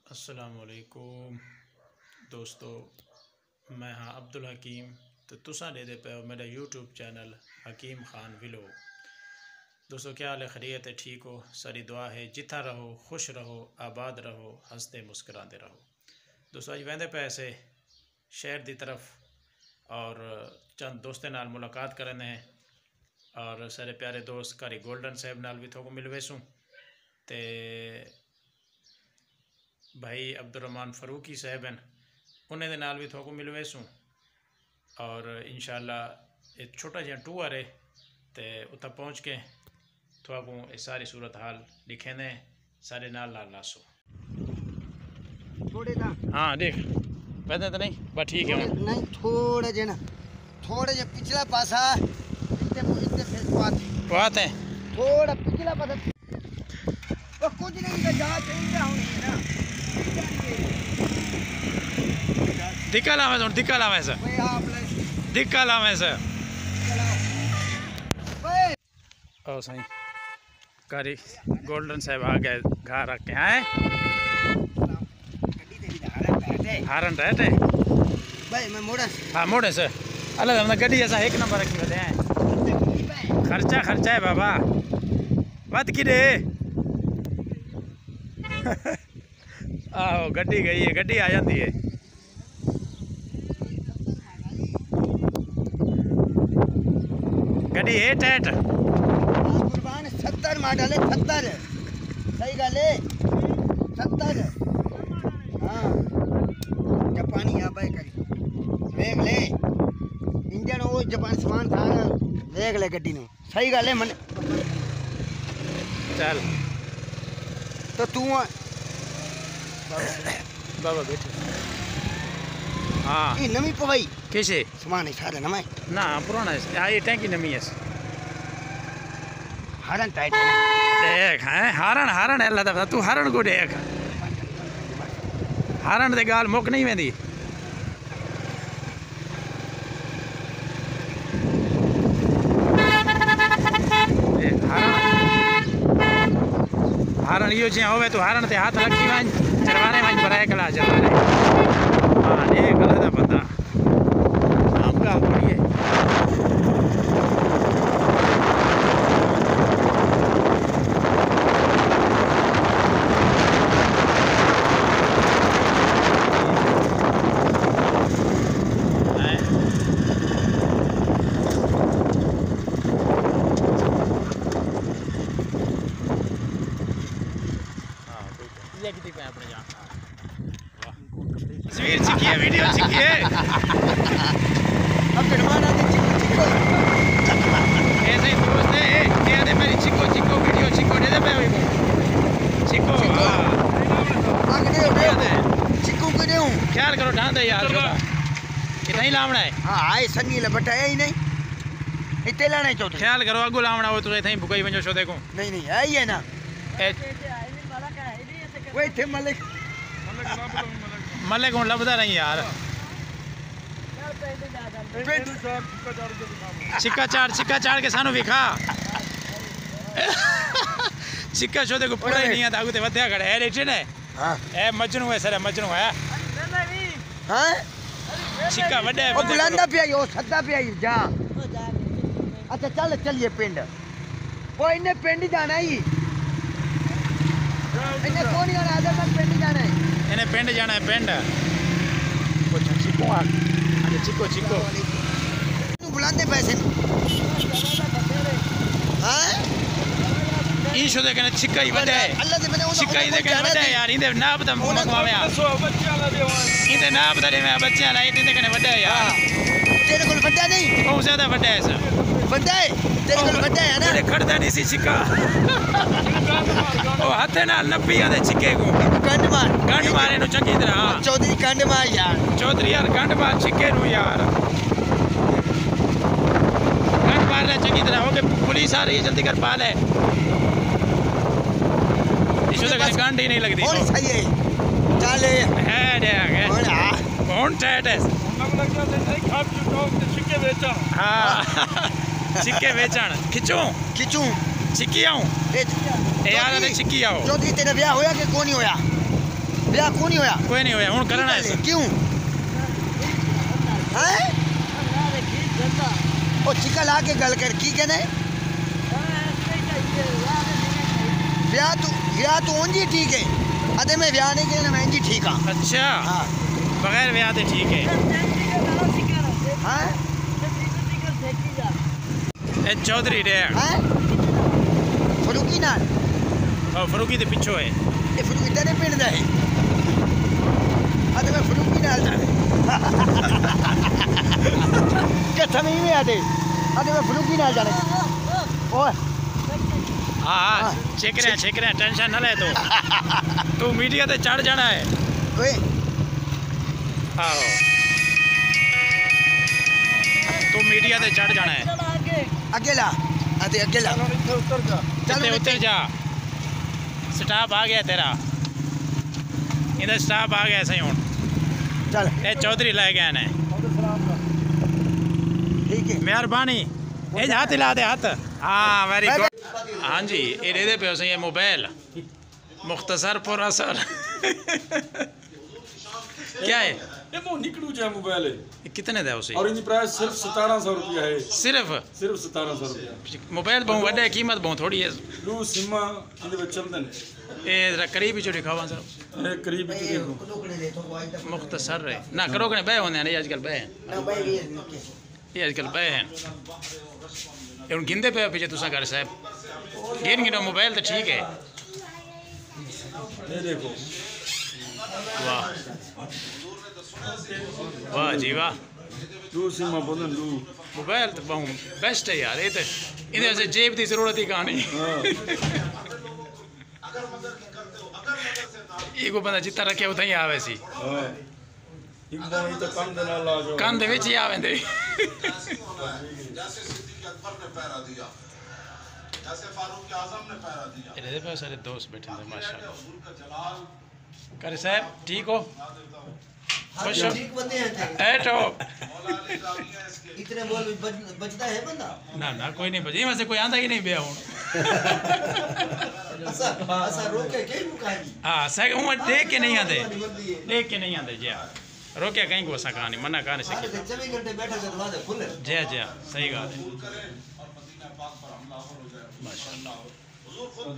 अस्सलामुअलैकुम दोस्तों, मैं हाँ अब्दुल हकीम। तो तुसा दे पे हो मेरा यूट्यूब चैनल हकीम खान व्लॉग। दोस्तों क्या हाल है? खैरियत है? ठीक हो? सारी दुआ है जिथा रहो, खुश रहो, आबाद रहो, हंसते मुस्कुराते रहो। दोस्तों अज वेंदे पे ऐसे शहर की तरफ और चंद दोस्तों नाल मुलाकात करने हैं और सारे प्यारे दोस्त कारी गोल्डन साहब नाल भी थोको मिलवेसूँ ते भाई अब्दुलरहमान फरूकी साहब हैं उन्हें दे नाल भी थोको मिलवेसूँ और इंशाअल्लाह एक छोटा जिहा टूर है तो उत्तर पहुँच के थोको ये सारी सूरत हाल लिखे ने सारे नाल नाल लासो। थोड़े दा हाँ देख वैसे तो नहीं बस ठीक है नहीं थोड़े जे ना थोड़े जे पिछला पासा इतने फिर बात है थोड़ा पिछला पासा वो कुछ नहीं का जा चाहिए होनी ना दिक्का लावे सर भाई आप ले दिक्का लावे सर भाई ओ सही कारी गोल्डन साहब आ गए घर रख के आए हारन रहते भाई मैं मोड़ा हाँ मोड़े सर अलग हमने गड्डी ऐसा एक नंबर रखी होते हैं। खर्चा है बाबा बात की रे आहो गड्डी गई है, गड्डी आ जाती है। गड्डी है टैट कुर्बान 70 मॉडल है 70 सही गल है 70 हाँ जापानी है भाई करी देख ले इंजन वो जापान सामान था ना देख ले गड्डी नु सही गल है मन चल तो तू बाबा बैठो हाँ ये नमी पवाई कैसे सामान है सारे नमे ना पुराना है हाँ ये टैंकी नमी है हरन टाइट है ना देख हैं हारण है अल्लाह तू हारण को देख हारण ते गाल मुक नहीं वेंदी। हारण इहो जीअं होवे तूं हारण ते हथ रखी वञ चढ़वाने वञ बराए कला चढ़वाने हाँ देख गलत है पता आम ॻाल्हि थोड़ी है। तस्वीर चिकिए वीडियो चिकिए अब जड़वाना दे चिको ऐसे ही दोस्त है ये दे मेरी चिको वीडियो चिको दे मैं चिको आगे दे चिको को देऊं ख्याल करो ढां दे यार छोटा कितना ही लावना है। हां आए सनी ले बटाया ही नहीं इते लाने चो ख्याल करो अगो लावना हो तो इथे ही भुकाई वंजो छो देखो नहीं है ये ना वो थे मलिक मल्ले को लभदा नहीं यार चिक्का चाड़ के सानू विखा चिक्का छो देखो पूरा ही नहीं आता आगू ते वध्या खड़े है रेटे ने हां ए मजनू है सर मजनू है हां चिक्का वड्डे ओ बुलंदा पे आई ओ सद्दा पे आई जा अच्छा चल चलिए पिंड वो इन्हें पिंड जाना ही इन्हें कौन जाना आदर तक पिंड जाना है इन्हें पिंड जाना है पिंड कुछ चिक्को आ अरे चिक्को तू बुलाते पैसे हां ई शो देखने चिक्का ही वड्डे अल्लाह दे मैंने चिक्का ही देखने वड्डे यार इंदे नाप दा मंगवाया इंदे नाप दा मैं बच्चा ला इंदे देखने वड्डे यार तेरे को बड्डा नहीं बहुत ज्यादा वड्डा है सर बड्डा है तेरे को बड्डा है ना तेरे खड़दा नहीं सी चिक्का ओ हाथे नाल नपी आदे चिक्के को गंड मारे नु चंगी तरह चौधरी गंड मार यार चौधरी यार गंड मार चिक्के नु यार गंड मार ले चंगी तरह हो के पुलिस आ रही है जल्दी कर पा ले इसो तक गंड ही नहीं लगती कौन सही है चले है देख कौन आ कौन टैट है हाँ चिक्के बेचण खिचूं चिक्की आऊं ए यार ने चिक्की आओ चौधरी तेरा ब्याह होया कि कोनी होया ब्याह क्यों नहीं होया? कोई नहीं होया, हुण करना है। क्यों हैं? ओ चिका ला के गल कर की कहने ब्याह तू उंजी ठीक है, अदे मैं ब्याह नहीं करना, मैं इंजी ठीक हां। अच्छा हां, बगैर ब्याह ते ठीक है। हां ए चौधरी डे हैं फरूकी नाल और फरूकी दे पिछो है। ये फरूकी तेरे पिंड दा है, अदे मैं फरूकी नाल जाने कथा नहीं में आदे, अदे मैं फरूकी नाल जाने। ओए हाँ चेक रहे टेंशन न ले तू मीडिया ते चढ़ जाना है। ओए आहो तू मीडिया ते चढ़ जाना है। अकेला अदे अकेला चल उतर जा, स्टाफ आ गया तेरा, इधर स्टाफ आ गया सही हुण। चल ए चौधरी ले गए ने, ठीक है मेहरबानी। ए हाथ हिला दे हाथ। हाँ वेरी गुड। हाँ जी ये दे पे सही मोबाइल मुख्तसर पुर असर क्या है ये वो निकलू जाए मोबाइल है। ये कितने दा उसे? और इनकी प्राइस सिर्फ 1700 रुपया है। सिर्फ 1700 रुपया। मोबाइल बहुत वड्डा है, कीमत बहुत थोड़ी है। लू सिमा इनके ਵਿੱਚ चलते हैं। ये जरा करीब ही दिखाओ सर। ये करीब ही देखो। मुख्तसर रहे ना करो कि बह होंगे नहीं आजकल बह ये आजकल बह हैं ये हुण गिनदे पे पीछे तुसा कर साहब गिन गिनो मोबाइल तो ठीक है। ये देखो वाह वाह जी वाह, लू सिमा बोलन लू मोबाइल तो बहुत बेस्ट है यार। ये तो इधर से जेब की जरूरत ही कहानी। ये को बंदा जितना रखे उतना ही आवे सी। हां एक बार तो काम देना ला जो कान दे विच ही आवेंदे। जैसे सिद्दीक अकबर ने पहरा दिया, जैसे फारूक आजम ने पहरा दिया। इधर पे सारे दोस्त बैठे हैं माशाल्लाह। हुजूर का जलाल करे साहब ठीक हो? खुश हो? ठीक बंदे हैं ए तो मौला अली जामिया इसके इतने बोल बचता है बंदा ना कोई नहीं बजी वैसे कोई आंदा ही नहीं बेया हुण। ऐसा रोके के मुकाई हां सही हूं देख के नहीं आंदे, देख के नहीं आंदे जी। रोके कहीं को असा कहानी मना कहानी से 24 घंटे बैठा के दरवाजे खुले। जय सही बात है और मदीना पाक पर हमला हो जाए। माशाल्लाह। हुजूर खुद